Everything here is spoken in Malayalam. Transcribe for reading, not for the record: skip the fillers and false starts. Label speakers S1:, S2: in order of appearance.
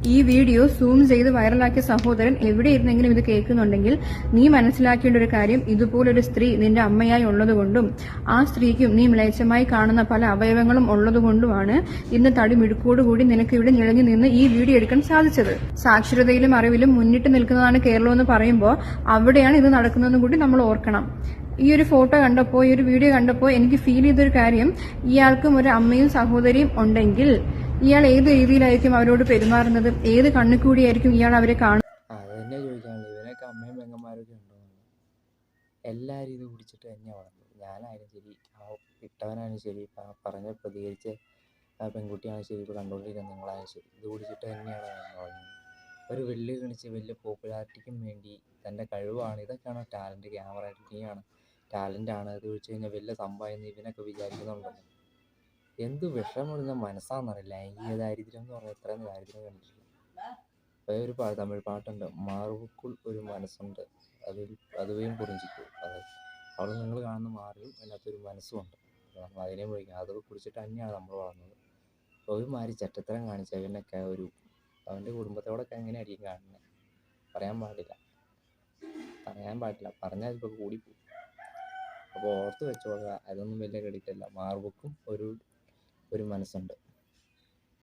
S1: ഈ വീഡിയോ സൂം ചെയ്ത് വൈറലാക്കിയ സഹോദരൻ എവിടെ ഇരുന്നെങ്കിലും ഇത് കേൾക്കുന്നുണ്ടെങ്കിൽ നീ മനസ്സിലാക്കേണ്ട ഒരു കാര്യം, ഇതുപോലൊരു സ്ത്രീ നിന്റെ അമ്മയായി ഉള്ളതുകൊണ്ടും ആ സ്ത്രീക്കും നീ മ്ലേച്ഛമായി കാണുന്ന പല അവയവങ്ങളും ഉള്ളതുകൊണ്ടുമാണ് ഇന്ന് തടിമിടുക്കോടുകൂടി നിനക്ക് ഇവിടെ നിഴഞ്ഞു നിന്ന് ഈ വീഡിയോ എടുക്കാൻ സാധിച്ചത്. സാക്ഷരതയിലും അറിവിലും മുന്നിട്ട് നിൽക്കുന്നതാണ് കേരളം എന്ന് പറയുമ്പോൾ അവിടെയാണ് ഇത് നടക്കുന്നതെന്ന് കൂടി നമ്മൾ ഓർക്കണം. ഈ ഒരു ഫോട്ടോ കണ്ടപ്പോൾ, ഈ ഒരു വീഡിയോ കണ്ടപ്പോൾ എനിക്ക് ഫീൽ ചെയ്തൊരു കാര്യം, ഇയാൾക്കും ഒരു അമ്മയും സഹോദരിയും ഉണ്ടെങ്കിൽ ഇയാൾ ഏത് രീതിയിലായിരിക്കും അവരോട് പെരുമാറുന്നത്, ഏത് കണ്ണിക്കൂടിയായിരിക്കും ഇയാൾ അവരെ കാണുന്നത്?
S2: അത് തന്നെ ചോദിക്കാനുള്ളത്. ഇവനൊക്കെ അമ്മയും പെങ്ങന്മാരൊക്കെ ഉണ്ടോ? എല്ലാവരും ഇത് കുടിച്ചിട്ട് തന്നെയാണ് വളർന്നത്. ഞാനായാലും ശരി, ആ ഇട്ടവനായാലും ശരി, പറഞ്ഞ പ്രതികരിച്ച പെൺകുട്ടിയാണെങ്കിലും ശരി, ഇപ്പോൾ കണ്ടുകൊണ്ടിരിക്കുന്ന നിങ്ങളായാലും ശരി, ഇത് കുടിച്ചിട്ട് തന്നെയാണ് വളർന്നത്. ഒരു വലിയ കളിച്ച് വലിയ പോപ്പുലാരിറ്റിക്കും വേണ്ടി തൻ്റെ കഴിവാണ്, ഇതൊക്കെയാണോ ടാലൻറ്റ്? ക്യാമറ എഡിറ്റിംഗാണ് ടാലൻ്റാണ്, ഇത് വെച്ച് കഴിഞ്ഞാൽ വലിയ സംഭവം ഇവനൊക്കെ വിചാരിക്കുന്നുണ്ടല്ലോ. എന്ത് വിഷമുള്ള മനസ്സാണെന്നറിയില്ല. ലൈംഗിക ദാരിദ്ര്യം എന്ന് പറഞ്ഞാൽ ഇത്രയും ദാരിദ്ര്യം കണ്ടിട്ടില്ല. ഒരു തമിഴ് പാട്ടുണ്ട്, മാറുവുക്കുൾ ഒരു മനസ്സുണ്ട്, അതുവയും പുറിഞ്ചിക്കൂ. അവിടെ നിങ്ങൾ കാണുന്ന മാറിയും അതിനകത്തൊരു മനസ്സുമുണ്ട്. അതിനെ വിളിക്കുക. അതൊക്കെ കുടിച്ചിട്ട് തന്നെയാണ് നമ്മൾ വളർന്നത്. ഒരുമാതിരി ചറ്റത്തരം കാണിച്ച അവനൊക്കെ അവൻ്റെ കുടുംബത്തോടൊക്കെ എങ്ങനെയായിരിക്കും കാണുന്നത്? പറയാൻ പാടില്ല. പറഞ്ഞാൽ ഇപ്പോൾ കൂടിപ്പോകും. അപ്പോൾ ഓർത്ത് വെച്ചോളുക, അതൊന്നും വലിയ ക്രെഡിറ്റ് അല്ല. മാർബുക്കും ഒരു മനസ്സുണ്ട്.